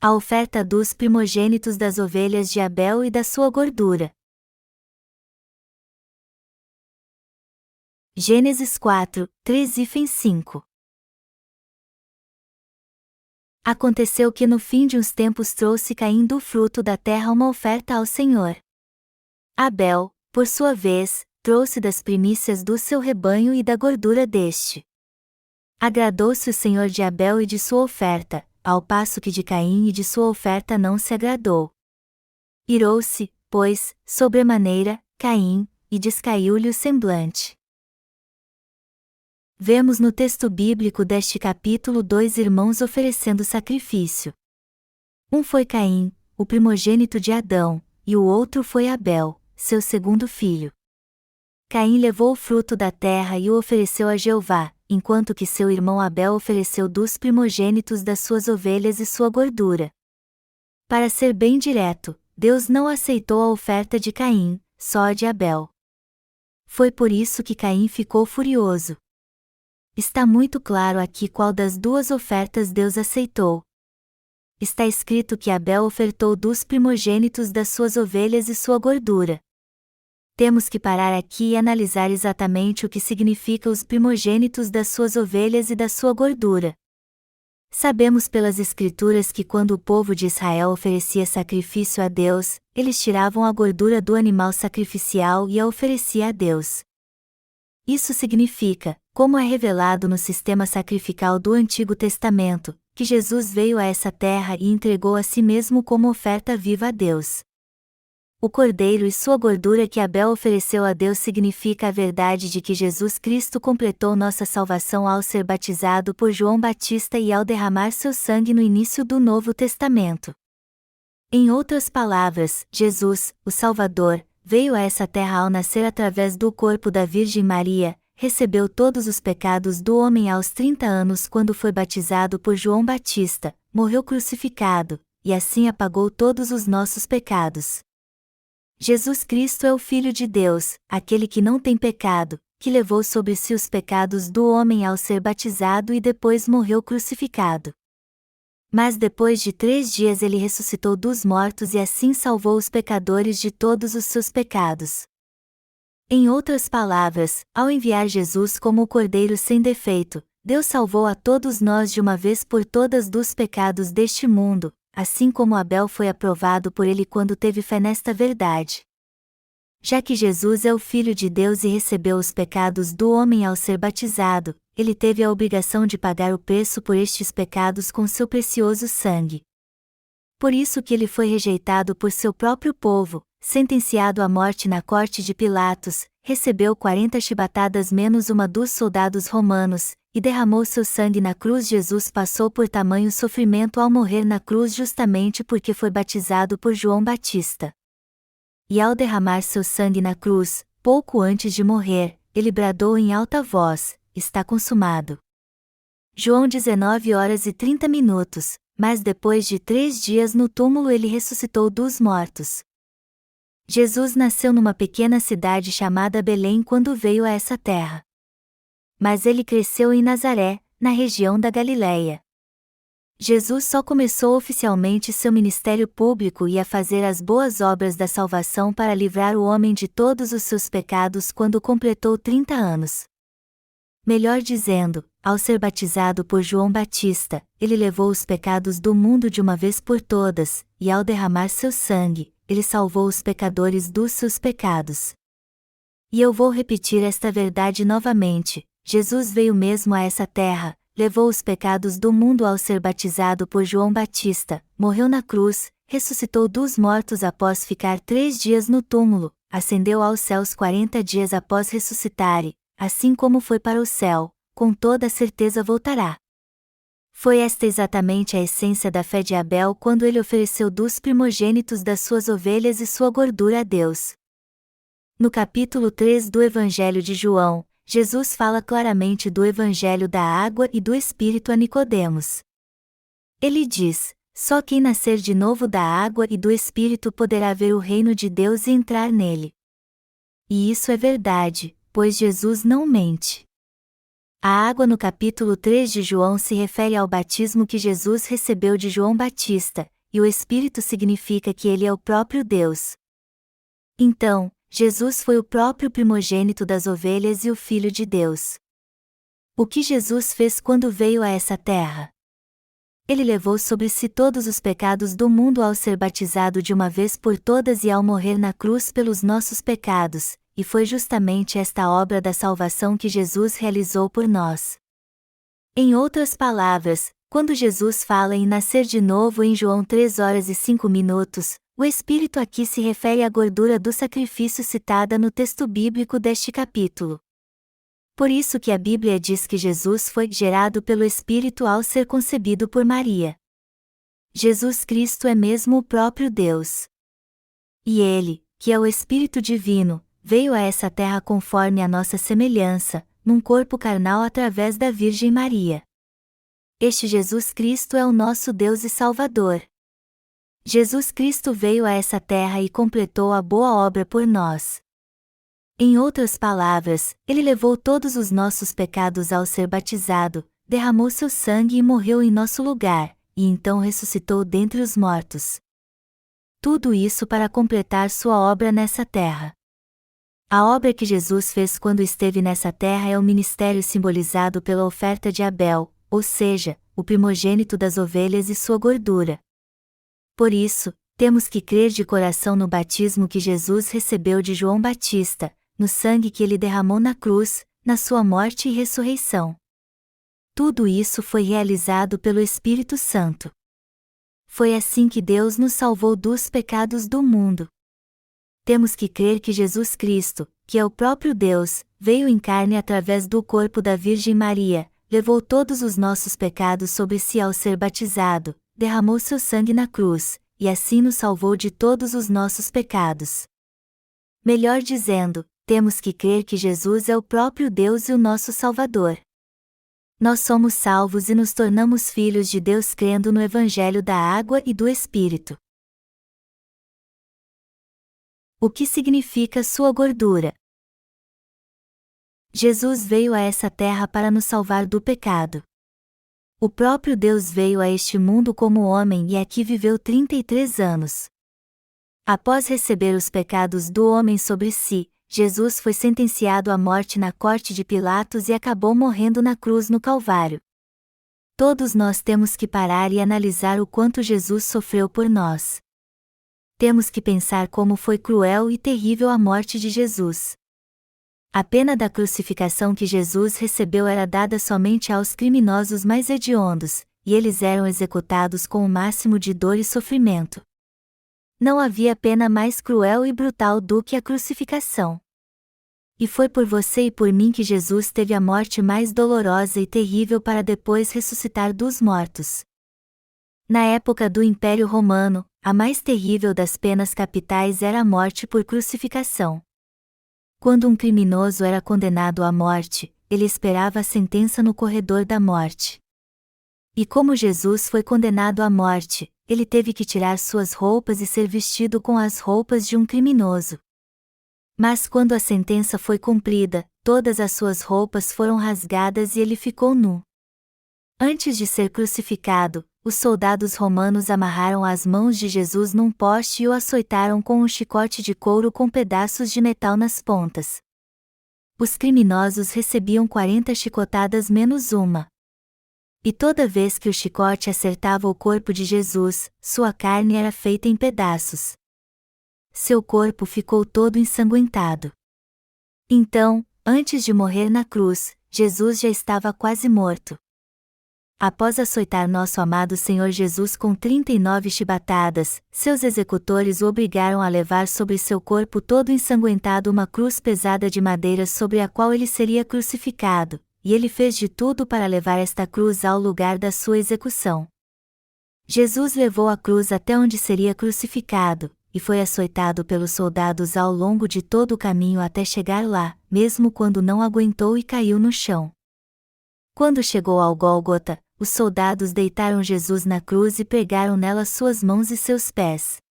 A oferta dos primogênitos das ovelhas de Abel e da sua gordura. Gênesis 4, 3-5. Aconteceu que no fim de uns tempos trouxe Caim do fruto da terra uma oferta ao Senhor. Abel, por sua vez, trouxe das primícias do seu rebanho e da gordura deste. Agradou-se o Senhor de Abel e de sua oferta, ao passo que de Caim e de sua oferta não se agradou. Irou-se, pois, sobremaneira, Caim, e descaiu-lhe o semblante. Vemos no texto bíblico deste capítulo 2 irmãos oferecendo sacrifício. Um foi Caim, o primogênito de Adão, e o outro foi Abel, seu segundo filho. Caim levou o fruto da terra e o ofereceu a Jeová, enquanto que seu irmão Abel ofereceu dos primogênitos das suas ovelhas e sua gordura. Para ser bem direto, Deus não aceitou a oferta de Caim, só a de Abel. Foi por isso que Caim ficou furioso. Está muito claro aqui qual das duas ofertas Deus aceitou. Está escrito que Abel ofertou dos primogênitos das suas ovelhas e sua gordura. Temos que parar aqui e analisar exatamente o que significa os primogênitos das suas ovelhas e da sua gordura. Sabemos pelas Escrituras que quando o povo de Israel oferecia sacrifício a Deus, eles tiravam a gordura do animal sacrificial e a oferecia a Deus. Isso significa, como é revelado no sistema sacrificial do Antigo Testamento, que Jesus veio a essa terra e entregou a si mesmo como oferta viva a Deus. O cordeiro e sua gordura que Abel ofereceu a Deus significa a verdade de que Jesus Cristo completou nossa salvação ao ser batizado por João Batista e ao derramar seu sangue no início do Novo Testamento. Em outras palavras, Jesus, o Salvador, veio a essa terra ao nascer através do corpo da Virgem Maria, recebeu todos os pecados do homem aos 30 anos quando foi batizado por João Batista, morreu crucificado, e assim apagou todos os nossos pecados. Jesus Cristo é o Filho de Deus, aquele que não tem pecado, que levou sobre si os pecados do homem ao ser batizado e depois morreu crucificado. Mas depois de 3 dias ele ressuscitou dos mortos e assim salvou os pecadores de todos os seus pecados. Em outras palavras, ao enviar Jesus como o Cordeiro sem defeito, Deus salvou a todos nós de uma vez por todas dos pecados deste mundo, assim como Abel foi aprovado por ele quando teve fé nesta verdade. Já que Jesus é o Filho de Deus e recebeu os pecados do homem ao ser batizado, ele teve a obrigação de pagar o preço por estes pecados com seu precioso sangue. Por isso que ele foi rejeitado por seu próprio povo, sentenciado à morte na corte de Pilatos, recebeu 40 chibatadas menos uma dos soldados romanos, e derramou seu sangue na cruz. Jesus passou por tamanho sofrimento ao morrer na cruz justamente porque foi batizado por João Batista. E ao derramar seu sangue na cruz, pouco antes de morrer, ele bradou em alta voz: está consumado. João 19h30, mas depois de 3 dias no túmulo ele ressuscitou dos mortos. Jesus nasceu numa pequena cidade chamada Belém quando veio a essa terra. Mas ele cresceu em Nazaré, na região da Galileia. Jesus só começou oficialmente seu ministério público e a fazer as boas obras da salvação para livrar o homem de todos os seus pecados quando completou 30 anos. Melhor dizendo, ao ser batizado por João Batista, ele levou os pecados do mundo de uma vez por todas, e ao derramar seu sangue, ele salvou os pecadores dos seus pecados. E eu vou repetir esta verdade novamente: Jesus veio mesmo a essa terra, levou os pecados do mundo ao ser batizado por João Batista, morreu na cruz, ressuscitou dos mortos após ficar 3 dias no túmulo, ascendeu aos céus 40 dias após ressuscitar e, assim como foi para o céu, com toda certeza voltará. Foi esta exatamente a essência da fé de Abel quando ele ofereceu dos primogênitos das suas ovelhas e sua gordura a Deus. No capítulo 3 do Evangelho de João, Jesus fala claramente do Evangelho da água e do Espírito a Nicodemos. Ele diz: só quem nascer de novo da água e do Espírito poderá ver o reino de Deus e entrar nele. E isso é verdade, pois Jesus não mente. A água no capítulo 3 de João se refere ao batismo que Jesus recebeu de João Batista, e o Espírito significa que ele é o próprio Deus. Então, Jesus foi o próprio primogênito das ovelhas e o Filho de Deus. O que Jesus fez quando veio a essa terra? Ele levou sobre si todos os pecados do mundo ao ser batizado de uma vez por todas e ao morrer na cruz pelos nossos pecados, e foi justamente esta obra da salvação que Jesus realizou por nós. Em outras palavras, quando Jesus fala em nascer de novo em João 3:05, o Espírito aqui se refere à gordura do sacrifício citada no texto bíblico deste capítulo. Por isso que a Bíblia diz que Jesus foi gerado pelo Espírito ao ser concebido por Maria. Jesus Cristo é mesmo o próprio Deus. E Ele, que é o Espírito Divino, veio a essa terra conforme a nossa semelhança, num corpo carnal através da Virgem Maria. Este Jesus Cristo é o nosso Deus e Salvador. Jesus Cristo veio a essa terra e completou a boa obra por nós. Em outras palavras, ele levou todos os nossos pecados ao ser batizado, derramou seu sangue e morreu em nosso lugar, e então ressuscitou dentre os mortos. Tudo isso para completar sua obra nessa terra. A obra que Jesus fez quando esteve nessa terra é o ministério simbolizado pela oferta de Abel, ou seja, o primogênito das ovelhas e sua gordura. Por isso, temos que crer de coração no batismo que Jesus recebeu de João Batista, no sangue que ele derramou na cruz, na sua morte e ressurreição. Tudo isso foi realizado pelo Espírito Santo. Foi assim que Deus nos salvou dos pecados do mundo. Temos que crer que Jesus Cristo, que é o próprio Deus, veio em carne através do corpo da Virgem Maria, levou todos os nossos pecados sobre si ao ser batizado, derramou seu sangue na cruz, e assim nos salvou de todos os nossos pecados. Melhor dizendo, temos que crer que Jesus é o próprio Deus e o nosso Salvador. Nós somos salvos e nos tornamos filhos de Deus crendo no Evangelho da Água e do Espírito. O que significa sua gordura? Jesus veio a essa terra para nos salvar do pecado. O próprio Deus veio a este mundo como homem e aqui viveu 33 anos. Após receber os pecados do homem sobre si, Jesus foi sentenciado à morte na corte de Pilatos e acabou morrendo na cruz no Calvário. Todos nós temos que parar e analisar o quanto Jesus sofreu por nós. Temos que pensar como foi cruel e terrível a morte de Jesus. A pena da crucificação que Jesus recebeu era dada somente aos criminosos mais hediondos, e eles eram executados com o máximo de dor e sofrimento. Não havia pena mais cruel e brutal do que a crucificação. E foi por você e por mim que Jesus teve a morte mais dolorosa e terrível para depois ressuscitar dos mortos. Na época do Império Romano, a mais terrível das penas capitais era a morte por crucificação. Quando um criminoso era condenado à morte, ele esperava a sentença no corredor da morte. E como Jesus foi condenado à morte, ele teve que tirar suas roupas e ser vestido com as roupas de um criminoso. Mas quando a sentença foi cumprida, todas as suas roupas foram rasgadas e ele ficou nu. Antes de ser crucificado, os soldados romanos amarraram as mãos de Jesus num poste e o açoitaram com um chicote de couro com pedaços de metal nas pontas. Os criminosos recebiam 40 chicotadas menos uma. E toda vez que o chicote acertava o corpo de Jesus, sua carne era feita em pedaços. Seu corpo ficou todo ensanguentado. Então, antes de morrer na cruz, Jesus já estava quase morto. Após açoitar nosso amado Senhor Jesus com 39 chibatadas, seus executores o obrigaram a levar sobre seu corpo todo ensanguentado uma cruz pesada de madeira sobre a qual ele seria crucificado, e ele fez de tudo para levar esta cruz ao lugar da sua execução. Jesus levou a cruz até onde seria crucificado, e foi açoitado pelos soldados ao longo de todo o caminho até chegar lá, mesmo quando não aguentou e caiu no chão. Quando chegou ao Gólgota, os soldados deitaram Jesus na cruz e pregaram nela suas mãos e seus pés.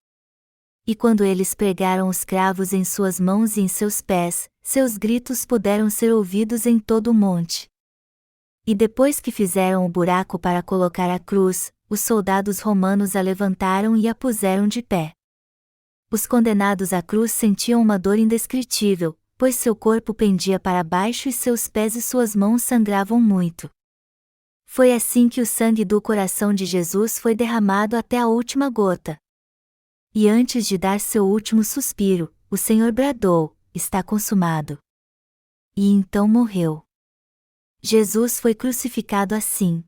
E quando eles pregaram os cravos em suas mãos e em seus pés, seus gritos puderam ser ouvidos em todo o monte. E depois que fizeram o buraco para colocar a cruz, os soldados romanos a levantaram e a puseram de pé. Os condenados à cruz sentiam uma dor indescritível, pois seu corpo pendia para baixo e seus pés e suas mãos sangravam muito. Foi assim que o sangue do coração de Jesus foi derramado até a última gota. E antes de dar seu último suspiro, o Senhor bradou: está consumado. E então morreu. Jesus foi crucificado assim.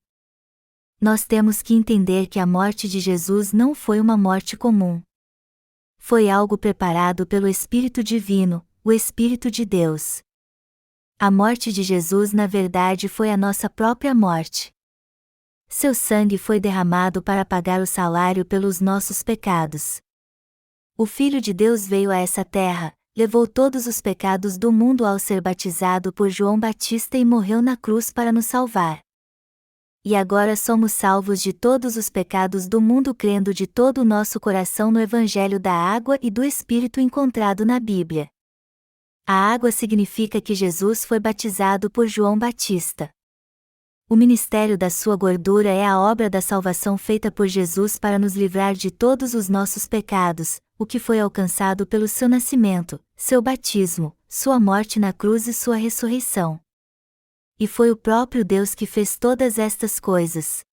Nós temos que entender que a morte de Jesus não foi uma morte comum. Foi algo preparado pelo Espírito Divino, o Espírito de Deus. A morte de Jesus na verdade foi a nossa própria morte. Seu sangue foi derramado para pagar o salário pelos nossos pecados. O Filho de Deus veio a essa terra, levou todos os pecados do mundo ao ser batizado por João Batista e morreu na cruz para nos salvar. E agora somos salvos de todos os pecados do mundo crendo de todo o nosso coração no Evangelho da Água e do Espírito encontrado na Bíblia. A água significa que Jesus foi batizado por João Batista. O ministério da sua gordura é a obra da salvação feita por Jesus para nos livrar de todos os nossos pecados, o que foi alcançado pelo seu nascimento, seu batismo, sua morte na cruz e sua ressurreição. E foi o próprio Deus que fez todas estas coisas.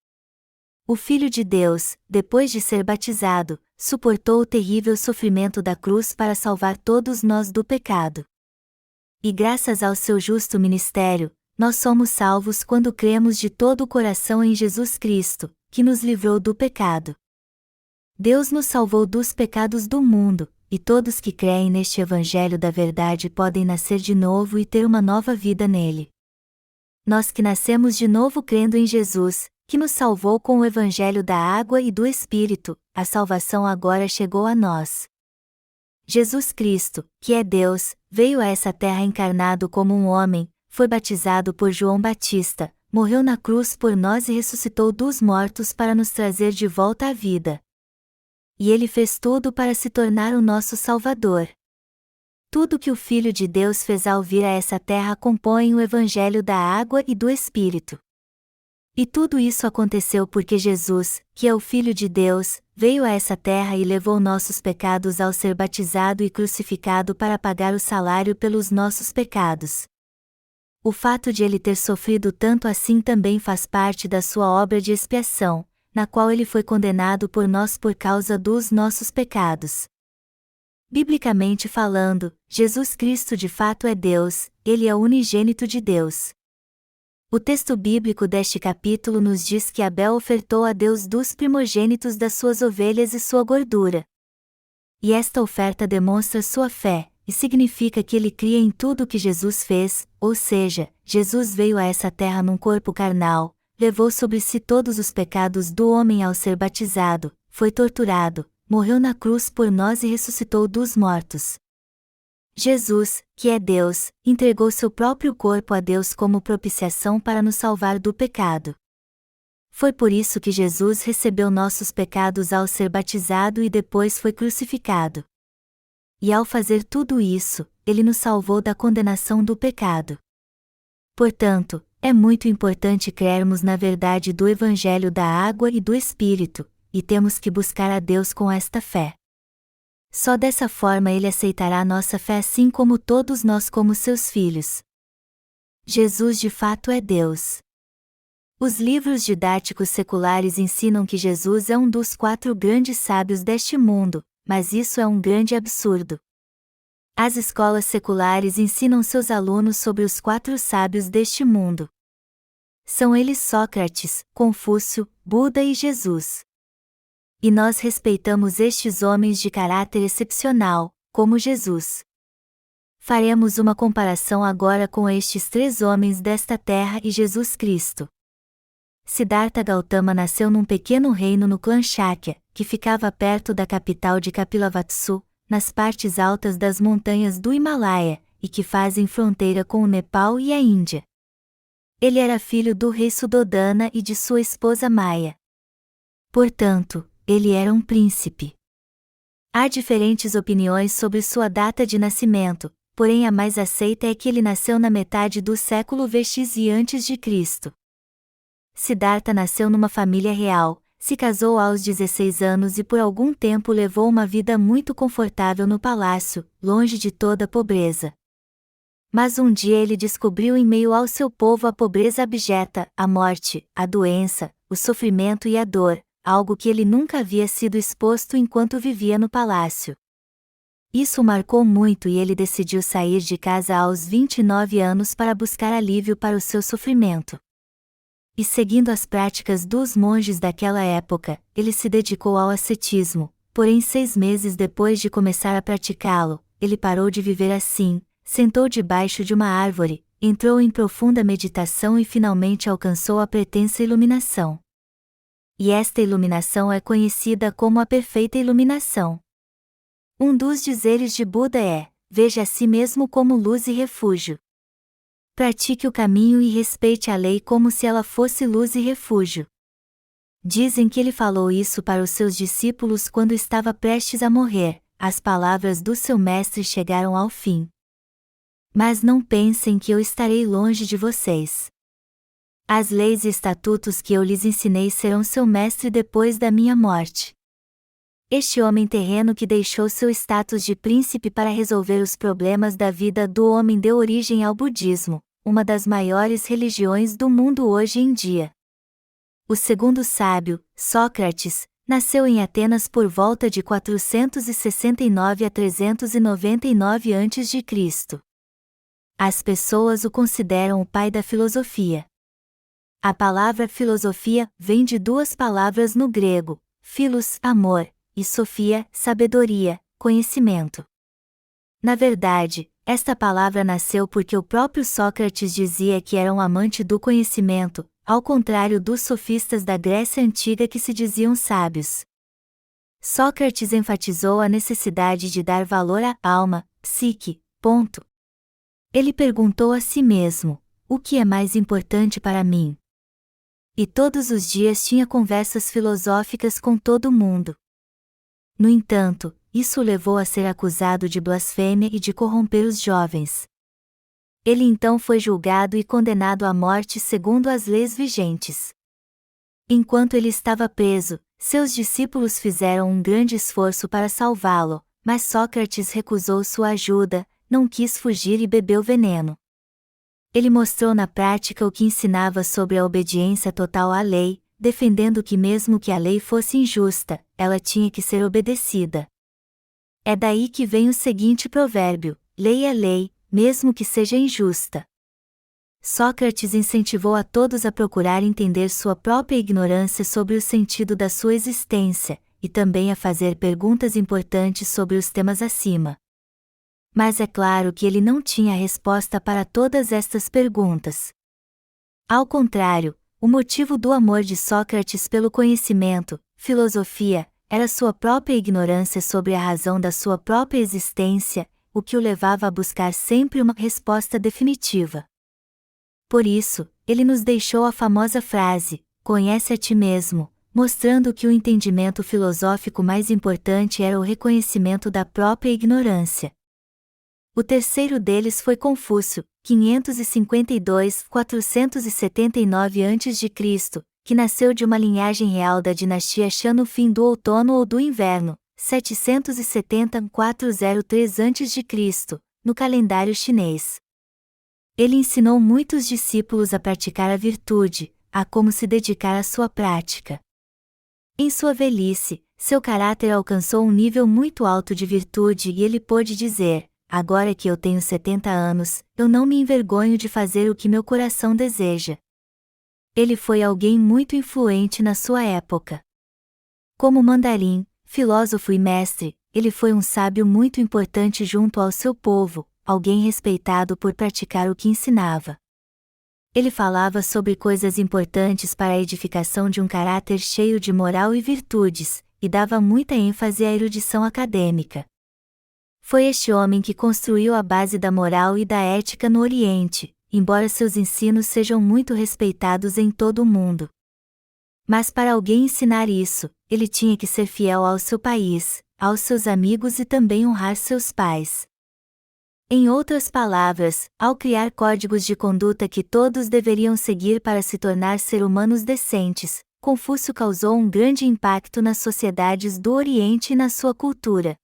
O Filho de Deus, depois de ser batizado, suportou o terrível sofrimento da cruz para salvar todos nós do pecado. E graças ao seu justo ministério, nós somos salvos quando cremos de todo o coração em Jesus Cristo, que nos livrou do pecado. Deus nos salvou dos pecados do mundo, e todos que creem neste Evangelho da verdade podem nascer de novo e ter uma nova vida nele. Nós que nascemos de novo crendo em Jesus, que nos salvou com o Evangelho da Água e do Espírito, a salvação agora chegou a nós. Jesus Cristo, que é Deus, veio a essa terra encarnado como um homem, foi batizado por João Batista, morreu na cruz por nós e ressuscitou dos mortos para nos trazer de volta à vida. E ele fez tudo para se tornar o nosso Salvador. Tudo que o Filho de Deus fez ao vir a essa terra compõe o Evangelho da Água e do Espírito. E tudo isso aconteceu porque Jesus, que é o Filho de Deus, veio a essa terra e levou nossos pecados ao ser batizado e crucificado para pagar o salário pelos nossos pecados. O fato de ele ter sofrido tanto assim também faz parte da sua obra de expiação, na qual ele foi condenado por nós por causa dos nossos pecados. Biblicamente falando, Jesus Cristo de fato é Deus, ele é o unigênito de Deus. O texto bíblico deste capítulo nos diz que Abel ofertou a Deus dos primogênitos das suas ovelhas e sua gordura. E esta oferta demonstra sua fé, e significa que ele cria em tudo o que Jesus fez, ou seja, Jesus veio a essa terra num corpo carnal, levou sobre si todos os pecados do homem ao ser batizado, foi torturado, morreu na cruz por nós e ressuscitou dos mortos. Jesus, que é Deus, entregou seu próprio corpo a Deus como propiciação para nos salvar do pecado. Foi por isso que Jesus recebeu nossos pecados ao ser batizado e depois foi crucificado. E ao fazer tudo isso, ele nos salvou da condenação do pecado. Portanto, é muito importante crermos na verdade do Evangelho da Água e do Espírito, e temos que buscar a Deus com esta fé. Só dessa forma ele aceitará nossa fé assim como todos nós como seus filhos. Jesus de fato é Deus. Os livros didáticos seculares ensinam que Jesus é um dos 4 grandes sábios deste mundo, mas isso é um grande absurdo. As escolas seculares ensinam seus alunos sobre os 4 sábios deste mundo. São eles Sócrates, Confúcio, Buda e Jesus. E nós respeitamos estes homens de caráter excepcional, como Jesus. Faremos uma comparação agora com estes 3 homens desta terra e Jesus Cristo. Siddhartha Gautama nasceu num pequeno reino no clã Shakya, que ficava perto da capital de Kapilavatthu, nas partes altas das montanhas do Himalaia, e que fazem fronteira com o Nepal e a Índia. Ele era filho do rei Suddhodana e de sua esposa Maya. Portanto, ele era um príncipe. Há diferentes opiniões sobre sua data de nascimento, porém a mais aceita é que ele nasceu na metade do século VX e antes de Cristo. Siddhartha nasceu numa família real, se casou aos 16 anos e por algum tempo levou uma vida muito confortável no palácio, longe de toda a pobreza. Mas um dia ele descobriu em meio ao seu povo a pobreza abjeta, a morte, a doença, o sofrimento e a dor, algo que ele nunca havia sido exposto enquanto vivia no palácio. Isso o marcou muito e ele decidiu sair de casa aos 29 anos para buscar alívio para o seu sofrimento. E seguindo as práticas dos monges daquela época, ele se dedicou ao ascetismo, porém 6 meses depois de começar a praticá-lo, ele parou de viver assim, sentou debaixo de uma árvore, entrou em profunda meditação e finalmente alcançou a pretensa iluminação. E esta iluminação é conhecida como a perfeita iluminação. Um dos dizeres de Buda é: veja a si mesmo como luz e refúgio. Pratique o caminho e respeite a lei como se ela fosse luz e refúgio. Dizem que ele falou isso para os seus discípulos quando estava prestes a morrer. As palavras do seu mestre chegaram ao fim. Mas não pensem que eu estarei longe de vocês. As leis e estatutos que eu lhes ensinei serão seu mestre depois da minha morte. Este homem terreno que deixou seu status de príncipe para resolver os problemas da vida do homem deu origem ao budismo, uma das maiores religiões do mundo hoje em dia. O segundo sábio, Sócrates, nasceu em Atenas por volta de 469 a 399 a.C. As pessoas o consideram o pai da filosofia. A palavra filosofia vem de duas palavras no grego, philos, amor, e sofia, sabedoria, conhecimento. Na verdade, esta palavra nasceu porque o próprio Sócrates dizia que era um amante do conhecimento, ao contrário dos sofistas da Grécia Antiga que se diziam sábios. Sócrates enfatizou a necessidade de dar valor à alma, psique, ponto. Ele perguntou a si mesmo: o que é mais importante para mim? E todos os dias tinha conversas filosóficas com todo mundo. No entanto, isso o levou a ser acusado de blasfêmia e de corromper os jovens. Ele então foi julgado e condenado à morte segundo as leis vigentes. Enquanto ele estava preso, seus discípulos fizeram um grande esforço para salvá-lo, mas Sócrates recusou sua ajuda, não quis fugir e bebeu veneno. Ele mostrou na prática o que ensinava sobre a obediência total à lei, defendendo que mesmo que a lei fosse injusta, ela tinha que ser obedecida. É daí que vem o seguinte provérbio: lei é lei, mesmo que seja injusta. Sócrates incentivou a todos a procurar entender sua própria ignorância sobre o sentido da sua existência, e também a fazer perguntas importantes sobre os temas acima. Mas é claro que ele não tinha resposta para todas estas perguntas. Ao contrário, o motivo do amor de Sócrates pelo conhecimento, filosofia, era sua própria ignorância sobre a razão da sua própria existência, o que o levava a buscar sempre uma resposta definitiva. Por isso, ele nos deixou a famosa frase: conhece a ti mesmo, mostrando que o entendimento filosófico mais importante era o reconhecimento da própria ignorância. O terceiro deles foi Confúcio, 552-479 a.C., que nasceu de uma linhagem real da dinastia Shan no fim do outono ou do inverno, 770-403 a.C., no calendário chinês. Ele ensinou muitos discípulos a praticar a virtude, a como se dedicar à sua prática. Em sua velhice, seu caráter alcançou um nível muito alto de virtude e ele pôde dizer: agora que eu tenho 70 anos, eu não me envergonho de fazer o que meu coração deseja. Ele foi alguém muito influente na sua época. Como mandarim, filósofo e mestre, ele foi um sábio muito importante junto ao seu povo, alguém respeitado por praticar o que ensinava. Ele falava sobre coisas importantes para a edificação de um caráter cheio de moral e virtudes, e dava muita ênfase à erudição acadêmica. Foi este homem que construiu a base da moral e da ética no Oriente, embora seus ensinos sejam muito respeitados em todo o mundo. Mas para alguém ensinar isso, ele tinha que ser fiel ao seu país, aos seus amigos e também honrar seus pais. Em outras palavras, ao criar códigos de conduta que todos deveriam seguir para se tornar seres humanos decentes, Confúcio causou um grande impacto nas sociedades do Oriente e na sua cultura.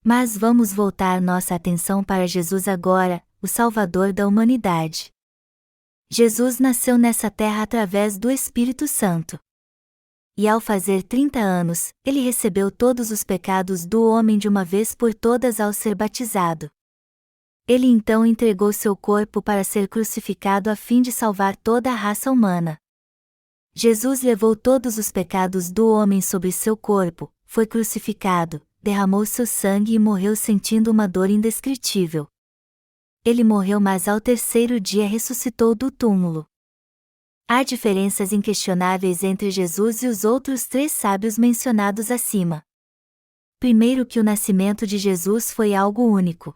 Mas vamos voltar nossa atenção para Jesus agora, o Salvador da humanidade. Jesus nasceu nessa terra através do Espírito Santo. E ao fazer 30 anos, ele recebeu todos os pecados do homem de uma vez por todas ao ser batizado. Ele então entregou seu corpo para ser crucificado a fim de salvar toda a raça humana. Jesus levou todos os pecados do homem sobre seu corpo, foi crucificado, derramou seu sangue e morreu sentindo uma dor indescritível. Ele morreu, mas ao terceiro dia ressuscitou do túmulo. Há diferenças inquestionáveis entre Jesus e os outros 3 sábios mencionados acima. Primeiro, que o nascimento de Jesus foi algo único.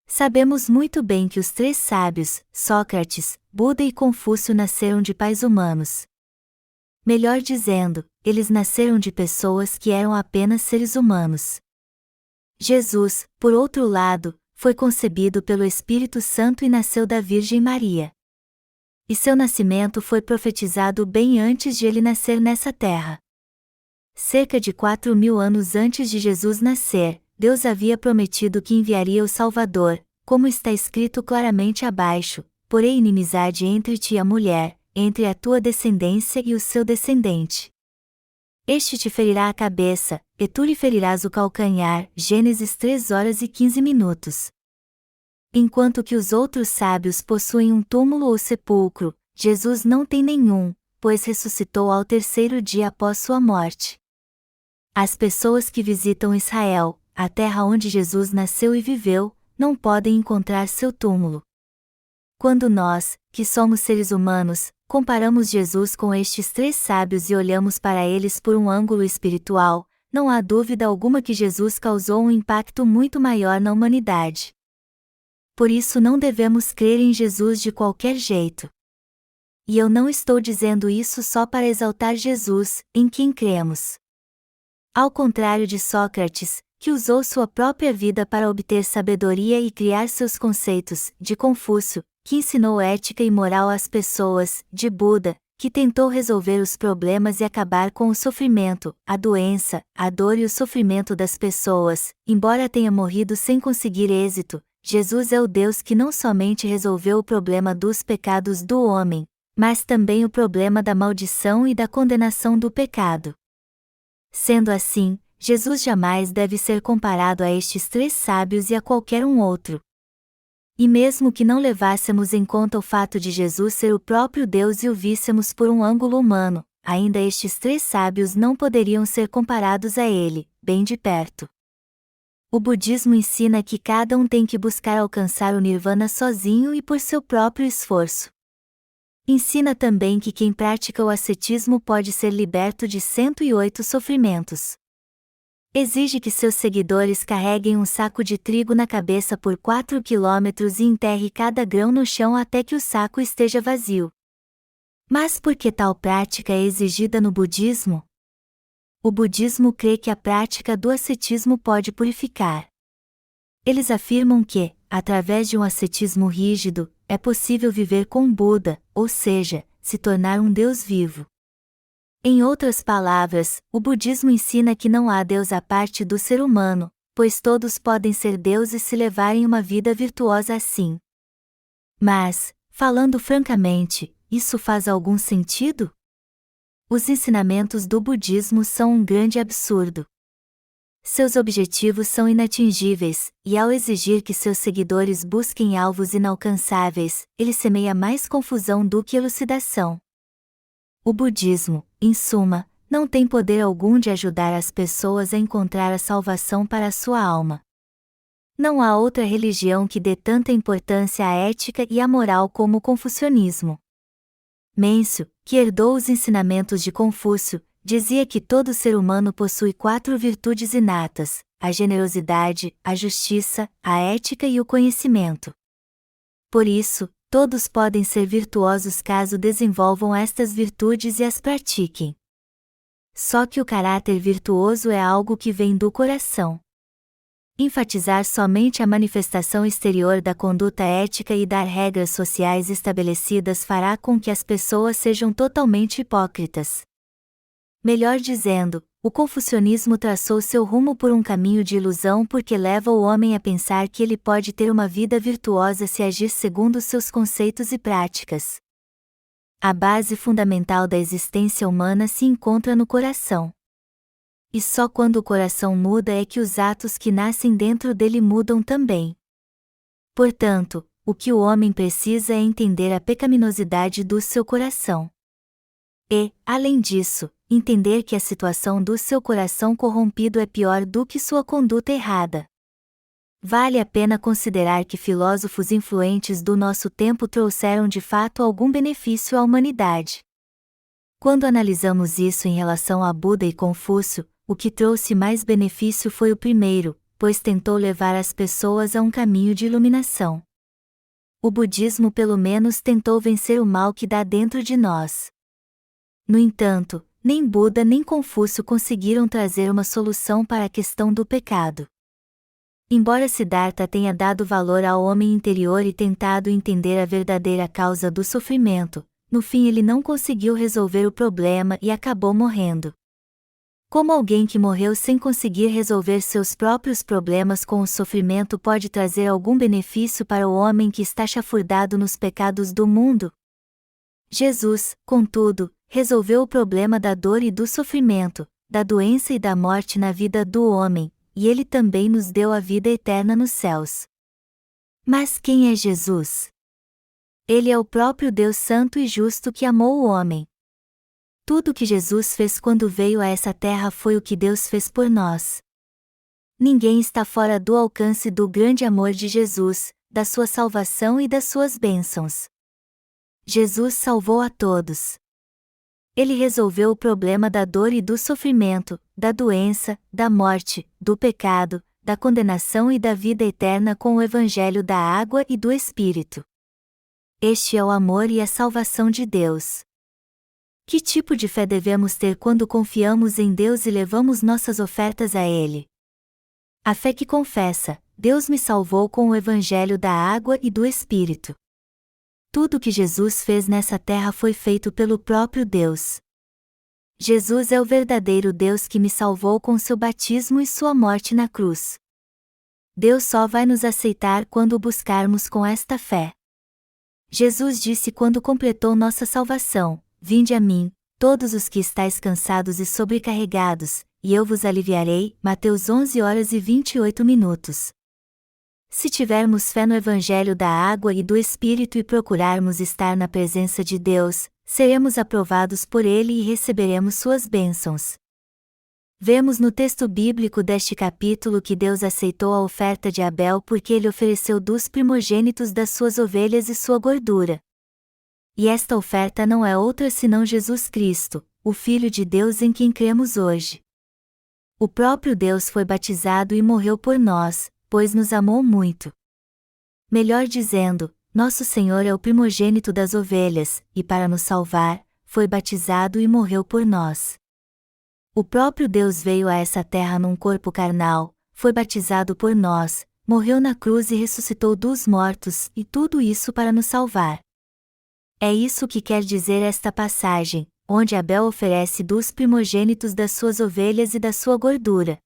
Sabemos muito bem que os 3 sábios, Sócrates, Buda e Confúcio, nasceram de pais humanos. Melhor dizendo, eles nasceram de pessoas que eram apenas seres humanos. Jesus, por outro lado, foi concebido pelo Espírito Santo e nasceu da Virgem Maria. E seu nascimento foi profetizado bem antes de ele nascer nessa terra. Cerca de 4.000 anos antes de Jesus nascer, Deus havia prometido que enviaria o Salvador, como está escrito claramente abaixo: porém inimizade entre ti e a mulher, entre a tua descendência e o seu descendente. Este te ferirá a cabeça, e tu lhe ferirás o calcanhar. Gênesis 3:15. Enquanto que os outros sábios possuem um túmulo ou sepulcro, Jesus não tem nenhum, pois ressuscitou ao terceiro dia após sua morte. As pessoas que visitam Israel, a terra onde Jesus nasceu e viveu, não podem encontrar seu túmulo. Quando nós, que somos seres humanos, comparamos Jesus com estes 3 sábios e olhamos para eles por um ângulo espiritual, não há dúvida alguma que Jesus causou um impacto muito maior na humanidade. Por isso não devemos crer em Jesus de qualquer jeito. E eu não estou dizendo isso só para exaltar Jesus, em quem cremos. Ao contrário de Sócrates, que usou sua própria vida para obter sabedoria e criar seus conceitos, de Confúcio, que ensinou ética e moral às pessoas, de Buda, que tentou resolver os problemas e acabar com o sofrimento, a doença, a dor e o sofrimento das pessoas, embora tenha morrido sem conseguir êxito. Jesus é o Deus que não somente resolveu o problema dos pecados do homem, mas também o problema da maldição e da condenação do pecado. Sendo assim, Jesus jamais deve ser comparado a estes 3 sábios e a qualquer um outro. E mesmo que não levássemos em conta o fato de Jesus ser o próprio Deus e o víssemos por um ângulo humano, ainda estes 3 sábios não poderiam ser comparados a ele, bem de perto. O budismo ensina que cada um tem que buscar alcançar o nirvana sozinho e por seu próprio esforço. Ensina também que quem pratica o ascetismo pode ser liberto de 108 sofrimentos. Exige que seus seguidores carreguem um saco de trigo na cabeça por 4 quilômetros e enterre cada grão no chão até que o saco esteja vazio. Mas por que tal prática é exigida no budismo? O budismo crê que a prática do ascetismo pode purificar. Eles afirmam que, através de um ascetismo rígido, é possível viver com Buda, ou seja, se tornar um Deus vivo. Em outras palavras, o budismo ensina que não há Deus à parte do ser humano, pois todos podem ser deuses se levarem uma vida virtuosa assim. Mas, falando francamente, isso faz algum sentido? Os ensinamentos do budismo são um grande absurdo. Seus objetivos são inatingíveis, e ao exigir que seus seguidores busquem alvos inalcançáveis, ele semeia mais confusão do que elucidação. O budismo, em suma, não tem poder algum de ajudar as pessoas a encontrar a salvação para a sua alma. Não há outra religião que dê tanta importância à ética e à moral como o confucionismo. Mêncio, que herdou os ensinamentos de Confúcio, dizia que todo ser humano possui 4 virtudes inatas: a generosidade, a justiça, a ética e o conhecimento. Por isso, todos podem ser virtuosos caso desenvolvam estas virtudes e as pratiquem. Só que o caráter virtuoso é algo que vem do coração. Enfatizar somente a manifestação exterior da conduta ética e dar regras sociais estabelecidas fará com que as pessoas sejam totalmente hipócritas. Melhor dizendo, o confucionismo traçou seu rumo por um caminho de ilusão porque leva o homem a pensar que ele pode ter uma vida virtuosa se agir segundo seus conceitos e práticas. A base fundamental da existência humana se encontra no coração. E só quando o coração muda é que os atos que nascem dentro dele mudam também. Portanto, o que o homem precisa é entender a pecaminosidade do seu coração. E, além disso, entender que a situação do seu coração corrompido é pior do que sua conduta errada. Vale a pena considerar que filósofos influentes do nosso tempo trouxeram de fato algum benefício à humanidade. Quando analisamos isso em relação a Buda e Confúcio, o que trouxe mais benefício foi o primeiro, pois tentou levar as pessoas a um caminho de iluminação. O budismo pelo menos tentou vencer o mal que dá dentro de nós. No entanto, nem Buda nem Confúcio conseguiram trazer uma solução para a questão do pecado. Embora Siddhartha tenha dado valor ao homem interior e tentado entender a verdadeira causa do sofrimento, no fim ele não conseguiu resolver o problema e acabou morrendo. Como alguém que morreu sem conseguir resolver seus próprios problemas com o sofrimento pode trazer algum benefício para o homem que está chafurdado nos pecados do mundo? Jesus, contudo, resolveu o problema da dor e do sofrimento, da doença e da morte na vida do homem, e ele também nos deu a vida eterna nos céus. Mas quem é Jesus? Ele é o próprio Deus Santo e Justo que amou o homem. Tudo o que Jesus fez quando veio a essa terra foi o que Deus fez por nós. Ninguém está fora do alcance do grande amor de Jesus, da sua salvação e das suas bênçãos. Jesus salvou a todos. Ele resolveu o problema da dor e do sofrimento, da doença, da morte, do pecado, da condenação e da vida eterna com o Evangelho da água e do Espírito. Este é o amor e a salvação de Deus. Que tipo de fé devemos ter quando confiamos em Deus e levamos nossas ofertas a Ele? A fé que confessa: Deus me salvou com o Evangelho da água e do Espírito. Tudo o que Jesus fez nessa terra foi feito pelo próprio Deus. Jesus é o verdadeiro Deus que me salvou com seu batismo e sua morte na cruz. Deus só vai nos aceitar quando o buscarmos com esta fé. Jesus disse quando completou nossa salvação: Vinde a mim, todos os que estáis cansados e sobrecarregados, e eu vos aliviarei. Mateus 11h28. Se tivermos fé no Evangelho da água e do Espírito e procurarmos estar na presença de Deus, seremos aprovados por Ele e receberemos suas bênçãos. Vemos no texto bíblico deste capítulo que Deus aceitou a oferta de Abel porque ele ofereceu dos primogênitos das suas ovelhas e sua gordura. E esta oferta não é outra senão Jesus Cristo, o Filho de Deus em quem cremos hoje. O próprio Deus foi batizado e morreu por nós, pois nos amou muito. Melhor dizendo, nosso Senhor é o primogênito das ovelhas, e para nos salvar, foi batizado e morreu por nós. O próprio Deus veio a essa terra num corpo carnal, foi batizado por nós, morreu na cruz e ressuscitou dos mortos, e tudo isso para nos salvar. É isso que quer dizer esta passagem, onde Abel oferece dos primogênitos das suas ovelhas e da sua gordura.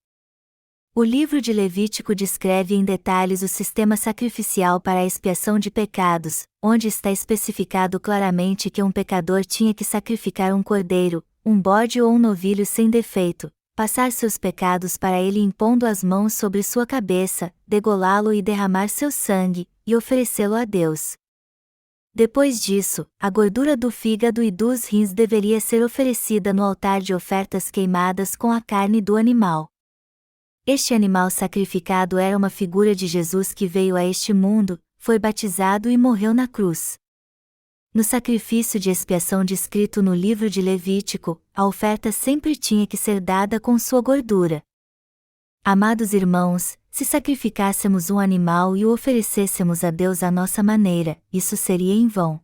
O livro de Levítico descreve em detalhes o sistema sacrificial para a expiação de pecados, onde está especificado claramente que um pecador tinha que sacrificar um cordeiro, um bode ou um novilho sem defeito, passar seus pecados para ele impondo as mãos sobre sua cabeça, degolá-lo e derramar seu sangue, e oferecê-lo a Deus. Depois disso, a gordura do fígado e dos rins deveria ser oferecida no altar de ofertas queimadas com a carne do animal. Este animal sacrificado era uma figura de Jesus que veio a este mundo, foi batizado e morreu na cruz. No sacrifício de expiação descrito no livro de Levítico, a oferta sempre tinha que ser dada com sua gordura. Amados irmãos, se sacrificássemos um animal e o oferecêssemos a Deus à nossa maneira, isso seria em vão.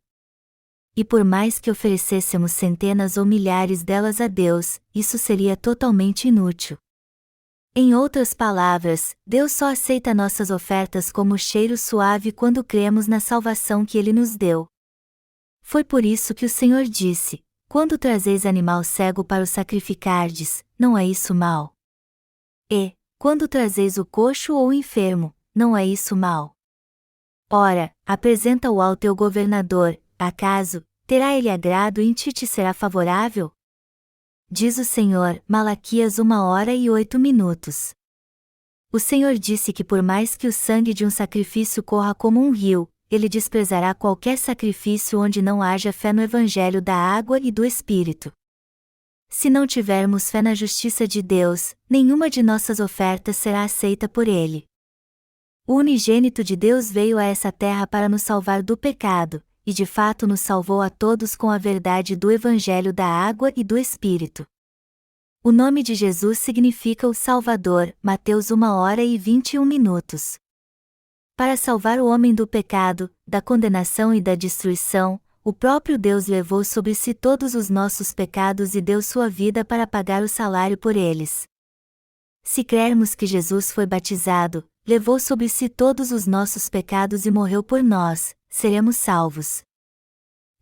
E por mais que oferecêssemos centenas ou milhares delas a Deus, isso seria totalmente inútil. Em outras palavras, Deus só aceita nossas ofertas como cheiro suave quando cremos na salvação que Ele nos deu. Foi por isso que o Senhor disse: quando trazeis animal cego para o sacrificardes, não é isso mal? E, quando trazeis o coxo ou o enfermo, não é isso mal? Ora, apresenta-o ao teu governador, acaso, terá ele agrado e em ti te será favorável? Diz o Senhor, Malaquias 1h08. O Senhor disse que por mais que o sangue de um sacrifício corra como um rio, Ele desprezará qualquer sacrifício onde não haja fé no Evangelho da água e do Espírito. Se não tivermos fé na justiça de Deus, nenhuma de nossas ofertas será aceita por Ele. O unigênito de Deus veio a essa terra para nos salvar do pecado, e de fato nos salvou a todos com a verdade do Evangelho da água e do Espírito. O nome de Jesus significa o Salvador, Mateus 1h21. Para salvar o homem do pecado, da condenação e da destruição, o próprio Deus levou sobre si todos os nossos pecados e deu sua vida para pagar o salário por eles. Se crermos que Jesus foi batizado, levou sobre si todos os nossos pecados e morreu por nós, seremos salvos.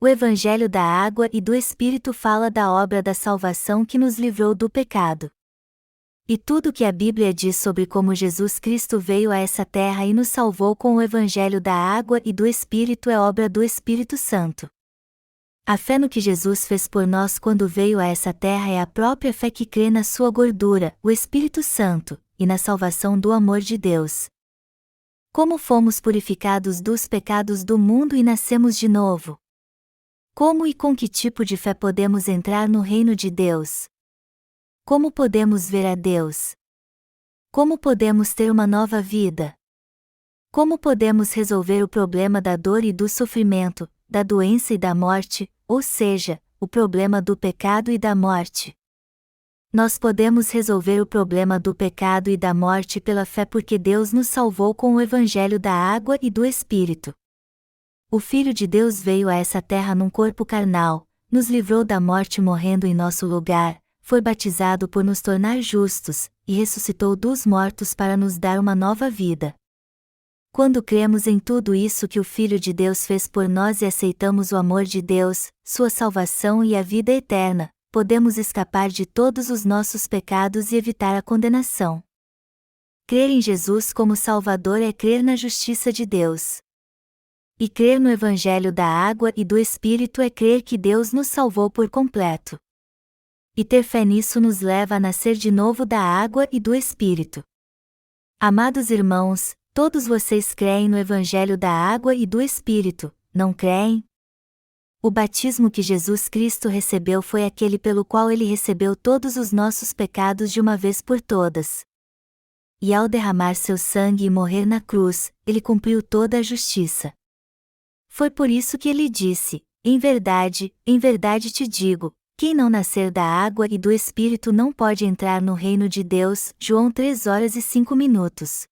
O Evangelho da água e do Espírito fala da obra da salvação que nos livrou do pecado. E tudo que a Bíblia diz sobre como Jesus Cristo veio a essa terra e nos salvou com o Evangelho da água e do Espírito é obra do Espírito Santo. A fé no que Jesus fez por nós quando veio a essa terra é a própria fé que crê na sua gordura, o Espírito Santo, e na salvação do amor de Deus. Como fomos purificados dos pecados do mundo e nascemos de novo? Como e com que tipo de fé podemos entrar no reino de Deus? Como podemos ver a Deus? Como podemos ter uma nova vida? Como podemos resolver o problema da dor e do sofrimento, da doença e da morte, ou seja, o problema do pecado e da morte? Nós podemos resolver o problema do pecado e da morte pela fé porque Deus nos salvou com o Evangelho da água e do Espírito. O Filho de Deus veio a essa terra num corpo carnal, nos livrou da morte morrendo em nosso lugar, foi batizado por nos tornar justos, e ressuscitou dos mortos para nos dar uma nova vida. Quando cremos em tudo isso que o Filho de Deus fez por nós e aceitamos o amor de Deus, sua salvação e a vida eterna, podemos escapar de todos os nossos pecados e evitar a condenação. Crer em Jesus como Salvador é crer na justiça de Deus. E crer no Evangelho da água e do Espírito é crer que Deus nos salvou por completo. E ter fé nisso nos leva a nascer de novo da água e do Espírito. Amados irmãos, todos vocês creem no Evangelho da água e do Espírito, não creem? O batismo que Jesus Cristo recebeu foi aquele pelo qual Ele recebeu todos os nossos pecados de uma vez por todas. E ao derramar seu sangue e morrer na cruz, Ele cumpriu toda a justiça. Foi por isso que Ele disse: em verdade te digo, quem não nascer da água e do Espírito não pode entrar no reino de Deus. João 3h05.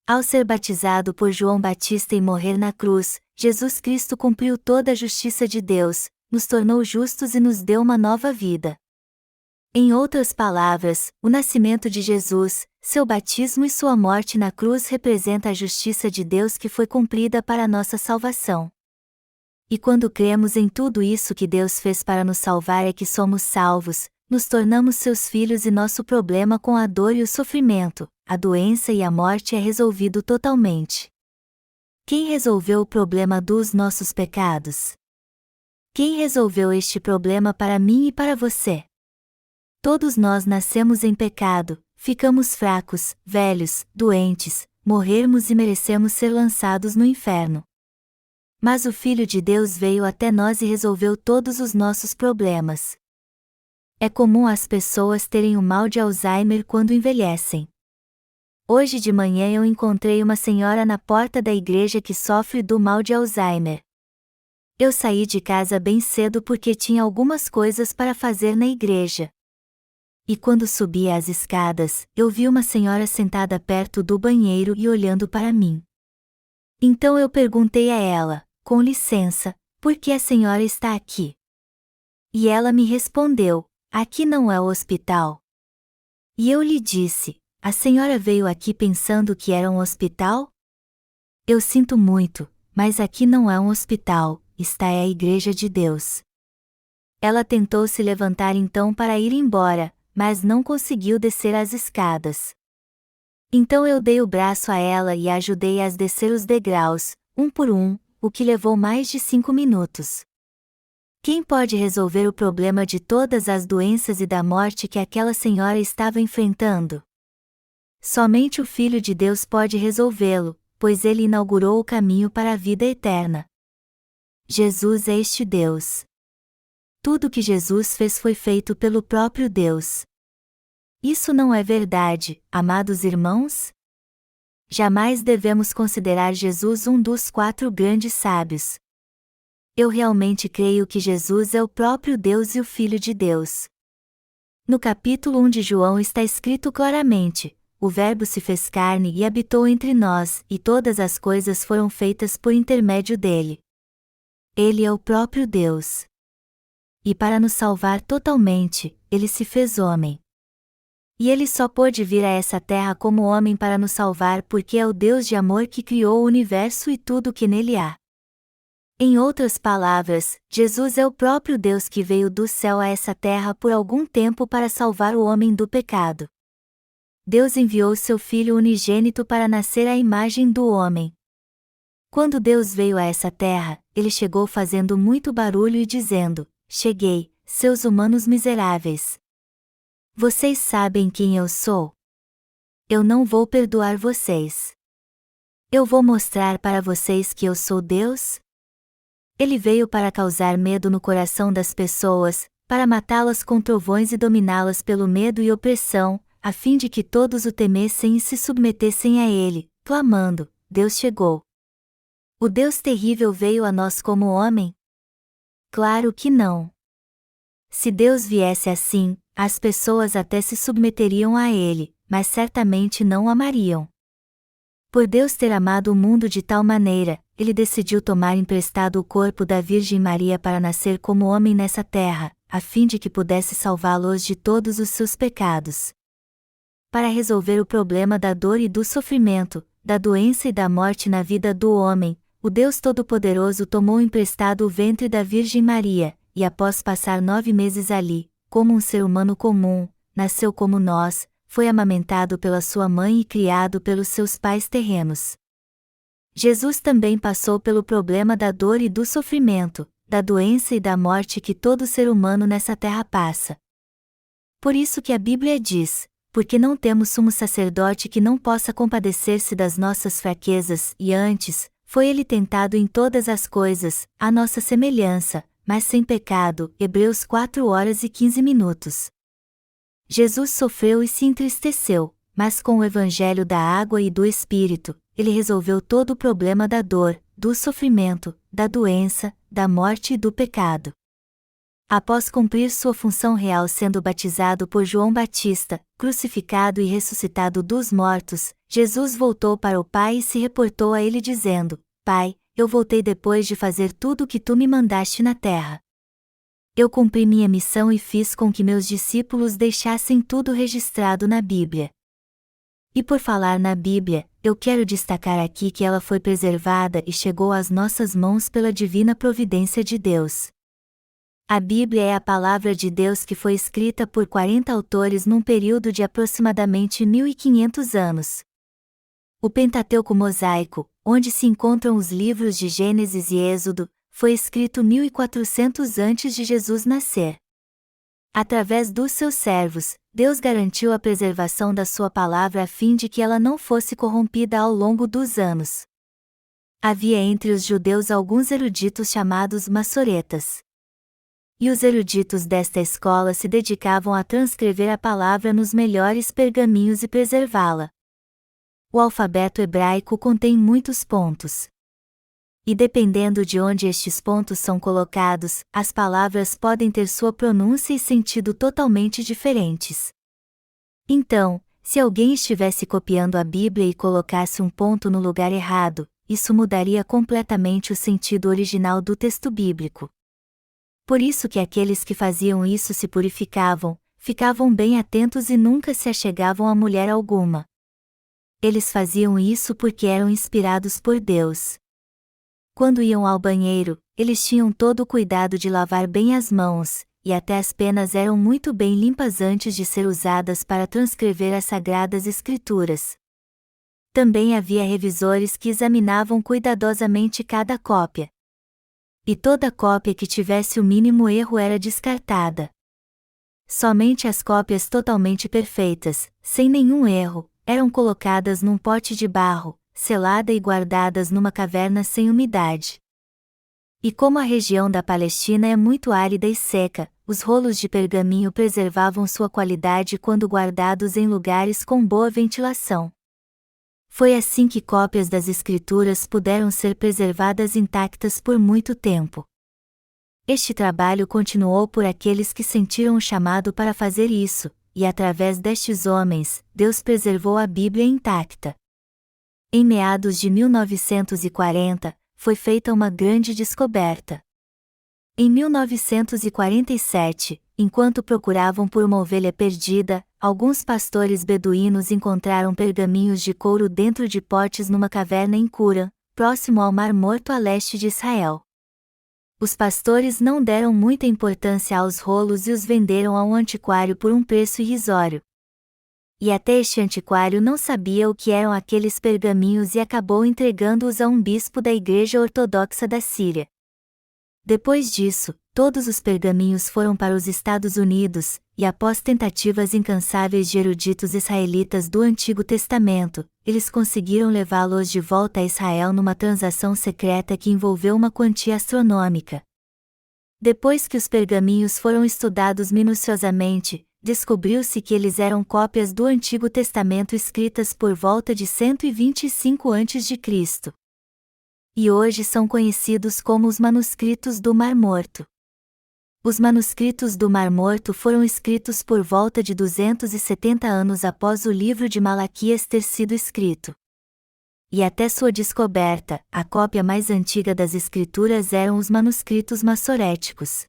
Ao ser batizado por João Batista e morrer na cruz, Jesus Cristo cumpriu toda a justiça de Deus, nos tornou justos e nos deu uma nova vida. Em outras palavras, o nascimento de Jesus, seu batismo e sua morte na cruz representa a justiça de Deus que foi cumprida para a nossa salvação. E quando cremos em tudo isso que Deus fez para nos salvar é que somos salvos, nos tornamos seus filhos e nosso problema com a dor e o sofrimento, a doença e a morte é resolvido totalmente. Quem resolveu o problema dos nossos pecados? Quem resolveu este problema para mim e para você? Todos nós nascemos em pecado, ficamos fracos, velhos, doentes, morrermos e merecemos ser lançados no inferno. Mas o Filho de Deus veio até nós e resolveu todos os nossos problemas. É comum as pessoas terem o mal de Alzheimer quando envelhecem. Hoje de manhã eu encontrei uma senhora na porta da igreja que sofre do mal de Alzheimer. Eu saí de casa bem cedo porque tinha algumas coisas para fazer na igreja. E quando subi as escadas, eu vi uma senhora sentada perto do banheiro e olhando para mim. Então eu perguntei a ela: com licença, por que a senhora está aqui? E ela me respondeu: aqui não é o hospital. E eu lhe disse: a senhora veio aqui pensando que era um hospital? Eu sinto muito, mas aqui não é um hospital, esta é a Igreja de Deus. Ela tentou se levantar então para ir embora, mas não conseguiu descer as escadas. Então eu dei o braço a ela e a ajudei a descer os degraus, um por um, o que levou mais de 5 minutos. Quem pode resolver o problema de todas as doenças e da morte que aquela senhora estava enfrentando? Somente o Filho de Deus pode resolvê-lo, pois ele inaugurou o caminho para a vida eterna. Jesus é este Deus. Tudo o que Jesus fez foi feito pelo próprio Deus. Isso não é verdade, amados irmãos? Jamais devemos considerar Jesus um dos 4 grandes sábios. Eu realmente creio que Jesus é o próprio Deus e o Filho de Deus. No capítulo 1 de João está escrito claramente: o Verbo se fez carne e habitou entre nós, e todas as coisas foram feitas por intermédio dele. Ele é o próprio Deus. E para nos salvar totalmente, ele se fez homem. E ele só pôde vir a essa terra como homem para nos salvar porque é o Deus de amor que criou o universo e tudo o que nele há. Em outras palavras, Jesus é o próprio Deus que veio do céu a essa terra por algum tempo para salvar o homem do pecado. Deus enviou seu Filho unigênito para nascer à imagem do homem. Quando Deus veio a essa terra, ele chegou fazendo muito barulho e dizendo: cheguei, seus humanos miseráveis. Vocês sabem quem eu sou? Eu não vou perdoar vocês. Eu vou mostrar para vocês que eu sou Deus? Ele veio para causar medo no coração das pessoas, para matá-las com trovões e dominá-las pelo medo e opressão, a fim de que todos o temessem e se submetessem a ele, clamando: Deus chegou. O Deus terrível veio a nós como homem? Claro que não. Se Deus viesse assim, as pessoas até se submeteriam a ele, mas certamente não o amariam. Por Deus ter amado o mundo de tal maneira, ele decidiu tomar emprestado o corpo da Virgem Maria para nascer como homem nessa terra, a fim de que pudesse salvá-los de todos os seus pecados. Para resolver o problema da dor e do sofrimento, da doença e da morte na vida do homem, o Deus Todo-Poderoso tomou emprestado o ventre da Virgem Maria, e após passar 9 meses ali, como um ser humano comum, nasceu como nós, foi amamentado pela sua mãe e criado pelos seus pais terrenos. Jesus também passou pelo problema da dor e do sofrimento, da doença e da morte que todo ser humano nessa terra passa. Por isso que a Bíblia diz: porque não temos sumo sacerdote que não possa compadecer-se das nossas fraquezas, e antes, foi ele tentado em todas as coisas, à nossa semelhança, mas sem pecado. Hebreus 4h15. Jesus sofreu e se entristeceu, mas com o evangelho da água e do Espírito, ele resolveu todo o problema da dor, do sofrimento, da doença, da morte e do pecado. Após cumprir sua função real sendo batizado por João Batista, crucificado e ressuscitado dos mortos, Jesus voltou para o Pai e se reportou a ele dizendo: Pai, eu voltei depois de fazer tudo o que tu me mandaste na terra. Eu cumpri minha missão e fiz com que meus discípulos deixassem tudo registrado na Bíblia. E por falar na Bíblia, eu quero destacar aqui que ela foi preservada e chegou às nossas mãos pela divina providência de Deus. A Bíblia é a palavra de Deus que foi escrita por 40 autores num período de aproximadamente 1500 anos. O Pentateuco Mosaico, onde se encontram os livros de Gênesis e Êxodo, foi escrito 1400 antes de Jesus nascer. Através dos seus servos, Deus garantiu a preservação da sua palavra a fim de que ela não fosse corrompida ao longo dos anos. Havia entre os judeus alguns eruditos chamados maçoretas. E os eruditos desta escola se dedicavam a transcrever a palavra nos melhores pergaminhos e preservá-la. O alfabeto hebraico contém muitos pontos. E dependendo de onde estes pontos são colocados, as palavras podem ter sua pronúncia e sentido totalmente diferentes. Então, se alguém estivesse copiando a Bíblia e colocasse um ponto no lugar errado, isso mudaria completamente o sentido original do texto bíblico. Por isso que aqueles que faziam isso se purificavam, ficavam bem atentos e nunca se achegavam a mulher alguma. Eles faziam isso porque eram inspirados por Deus. Quando iam ao banheiro, eles tinham todo o cuidado de lavar bem as mãos, e até as penas eram muito bem limpas antes de ser usadas para transcrever as Sagradas Escrituras. Também havia revisores que examinavam cuidadosamente cada cópia. E toda cópia que tivesse o mínimo erro era descartada. Somente as cópias totalmente perfeitas, sem nenhum erro, eram colocadas num pote de barro, selada e guardadas numa caverna sem umidade. E como a região da Palestina é muito árida e seca, os rolos de pergaminho preservavam sua qualidade quando guardados em lugares com boa ventilação. Foi assim que cópias das Escrituras puderam ser preservadas intactas por muito tempo. Este trabalho continuou por aqueles que sentiram o chamado para fazer isso, e através destes homens, Deus preservou a Bíblia intacta. Em meados de 1940, foi feita uma grande descoberta. Em 1947, enquanto procuravam por uma ovelha perdida, alguns pastores beduínos encontraram pergaminhos de couro dentro de potes numa caverna em Qumran, próximo ao Mar Morto a leste de Israel. Os pastores não deram muita importância aos rolos e os venderam a um antiquário por um preço irrisório. E até este antiquário não sabia o que eram aqueles pergaminhos e acabou entregando-os a um bispo da Igreja Ortodoxa da Síria. Depois disso, todos os pergaminhos foram para os Estados Unidos, e após tentativas incansáveis de eruditos israelitas do Antigo Testamento, eles conseguiram levá-los de volta a Israel numa transação secreta que envolveu uma quantia astronômica. Depois que os pergaminhos foram estudados minuciosamente, descobriu-se que eles eram cópias do Antigo Testamento escritas por volta de 125 a.C. E hoje são conhecidos como os manuscritos do Mar Morto. Os manuscritos do Mar Morto foram escritos por volta de 270 anos após o livro de Malaquias ter sido escrito. E até sua descoberta, a cópia mais antiga das Escrituras eram os manuscritos massoréticos.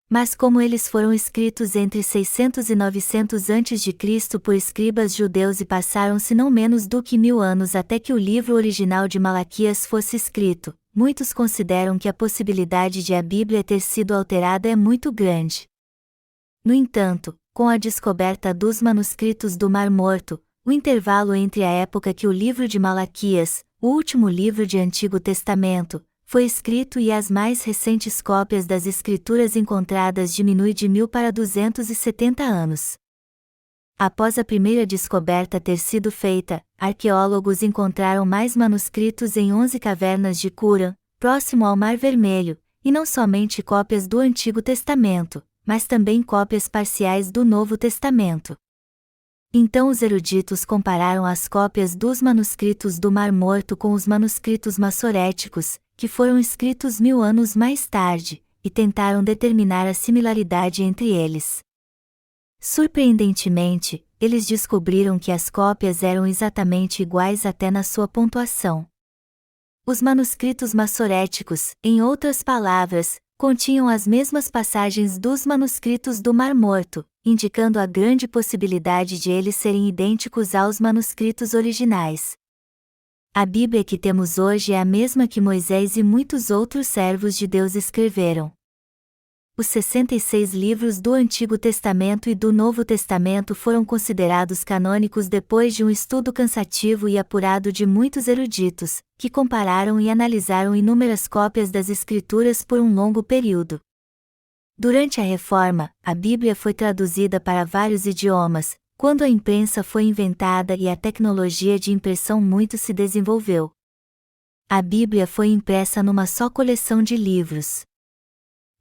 Mas como eles foram escritos entre 600 e 900 a.C. por escribas judeus e passaram-se não menos do que 1000 anos até que o livro original de Malaquias fosse escrito, muitos consideram que a possibilidade de a Bíblia ter sido alterada é muito grande. No entanto, com a descoberta dos manuscritos do Mar Morto, o intervalo entre a época que o livro de Malaquias, o último livro de Antigo Testamento, foi escrito e as mais recentes cópias das Escrituras encontradas diminui de 1000 para 270 anos. Após a primeira descoberta ter sido feita, arqueólogos encontraram mais manuscritos em 11 cavernas de Qumran, próximo ao Mar Vermelho, e não somente cópias do Antigo Testamento, mas também cópias parciais do Novo Testamento. Então os eruditos compararam as cópias dos manuscritos do Mar Morto com os manuscritos massoréticos, que foram escritos 1000 anos mais tarde, e tentaram determinar a similaridade entre eles. Surpreendentemente, eles descobriram que as cópias eram exatamente iguais até na sua pontuação. Os manuscritos massoréticos, em outras palavras, continham as mesmas passagens dos manuscritos do Mar Morto, indicando a grande possibilidade de eles serem idênticos aos manuscritos originais. A Bíblia que temos hoje é a mesma que Moisés e muitos outros servos de Deus escreveram. Os 66 livros do Antigo Testamento e do Novo Testamento foram considerados canônicos depois de um estudo cansativo e apurado de muitos eruditos, que compararam e analisaram inúmeras cópias das Escrituras por um longo período. Durante a Reforma, a Bíblia foi traduzida para vários idiomas, quando a imprensa foi inventada e a tecnologia de impressão muito se desenvolveu. A Bíblia foi impressa numa só coleção de livros.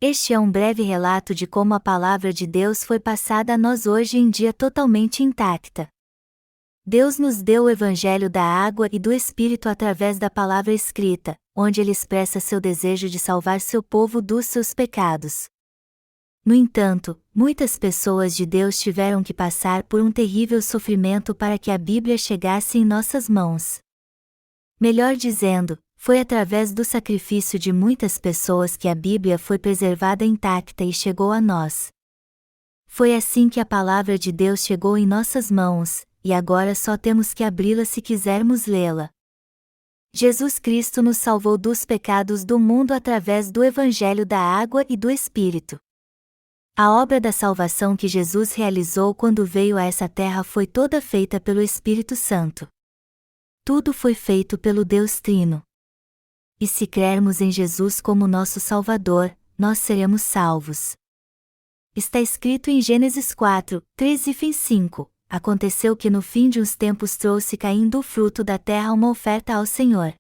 Este é um breve relato de como a palavra de Deus foi passada a nós hoje em dia totalmente intacta. Deus nos deu o Evangelho da água e do Espírito através da palavra escrita, onde Ele expressa seu desejo de salvar seu povo dos seus pecados. No entanto, muitas pessoas de Deus tiveram que passar por um terrível sofrimento para que a Bíblia chegasse em nossas mãos. Melhor dizendo, foi através do sacrifício de muitas pessoas que a Bíblia foi preservada intacta e chegou a nós. Foi assim que a palavra de Deus chegou em nossas mãos, e agora só temos que abri-la se quisermos lê-la. Jesus Cristo nos salvou dos pecados do mundo através do Evangelho da Água e do Espírito. A obra da salvação que Jesus realizou quando veio a essa terra foi toda feita pelo Espírito Santo. Tudo foi feito pelo Deus Trino. E se crermos em Jesus como nosso Salvador, nós seremos salvos. Está escrito em Gênesis 4, 3 e 5, aconteceu que no fim de uns tempos trouxe Caim do fruto da terra uma oferta ao Senhor.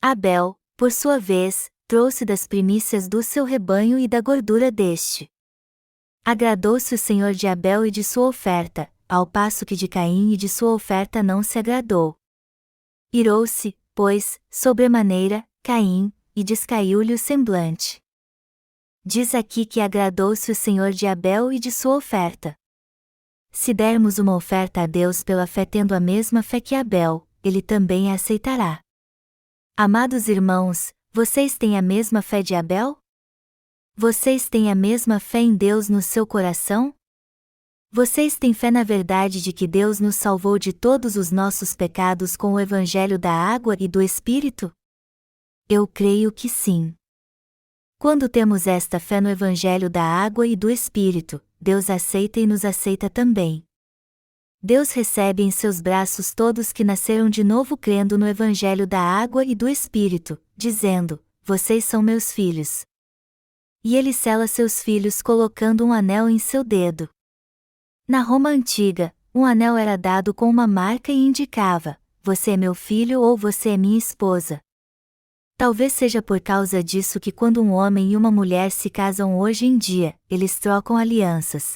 Abel, por sua vez, trouxe das primícias do seu rebanho e da gordura deste. Agradou-se o Senhor de Abel e de sua oferta, ao passo que de Caim e de sua oferta não se agradou. Irou-se, pois, sobremaneira, Caim, e descaiu-lhe o semblante. Diz aqui que agradou-se o Senhor de Abel e de sua oferta. Se dermos uma oferta a Deus pela fé tendo a mesma fé que Abel, Ele também a aceitará. Amados irmãos, vocês têm a mesma fé de Abel? Vocês têm a mesma fé em Deus no seu coração? Vocês têm fé na verdade de que Deus nos salvou de todos os nossos pecados com o Evangelho da Água e do Espírito? Eu creio que sim. Quando temos esta fé no Evangelho da Água e do Espírito, Deus aceita e nos aceita também. Deus recebe em seus braços todos que nasceram de novo crendo no Evangelho da Água e do Espírito, dizendo: vocês são meus filhos. E Ele sela seus filhos colocando um anel em seu dedo. Na Roma antiga, um anel era dado com uma marca e indicava: você é meu filho ou você é minha esposa. Talvez seja por causa disso que quando um homem e uma mulher se casam hoje em dia, eles trocam alianças.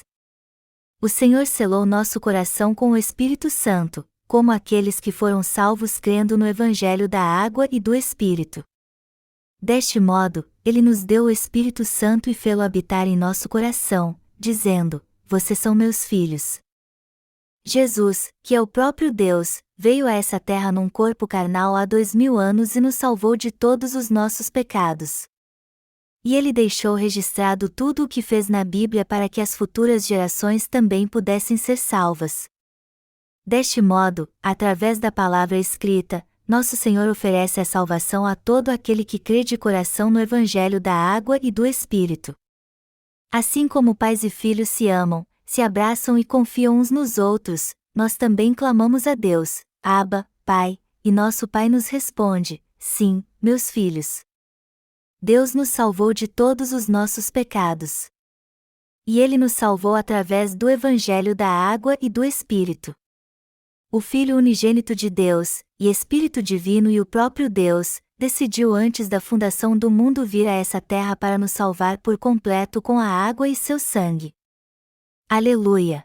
O Senhor selou nosso coração com o Espírito Santo, como aqueles que foram salvos crendo no Evangelho da Água e do Espírito. Deste modo, Ele nos deu o Espírito Santo e fê-lo habitar em nosso coração, dizendo: vocês são meus filhos. Jesus, que é o próprio Deus, veio a essa terra num corpo carnal há 2000 anos e nos salvou de todos os nossos pecados. E Ele deixou registrado tudo o que fez na Bíblia para que as futuras gerações também pudessem ser salvas. Deste modo, através da palavra escrita, nosso Senhor oferece a salvação a todo aquele que crê de coração no Evangelho da Água e do Espírito. Assim como pais e filhos se amam, se abraçam e confiam uns nos outros, nós também clamamos a Deus: Abba, Pai, e nosso Pai nos responde: sim, meus filhos. Deus nos salvou de todos os nossos pecados. E Ele nos salvou através do Evangelho da Água e do Espírito. O Filho unigênito de Deus, e Espírito Divino e o próprio Deus, decidiu antes da fundação do mundo vir a essa terra para nos salvar por completo com a água e seu sangue. Aleluia!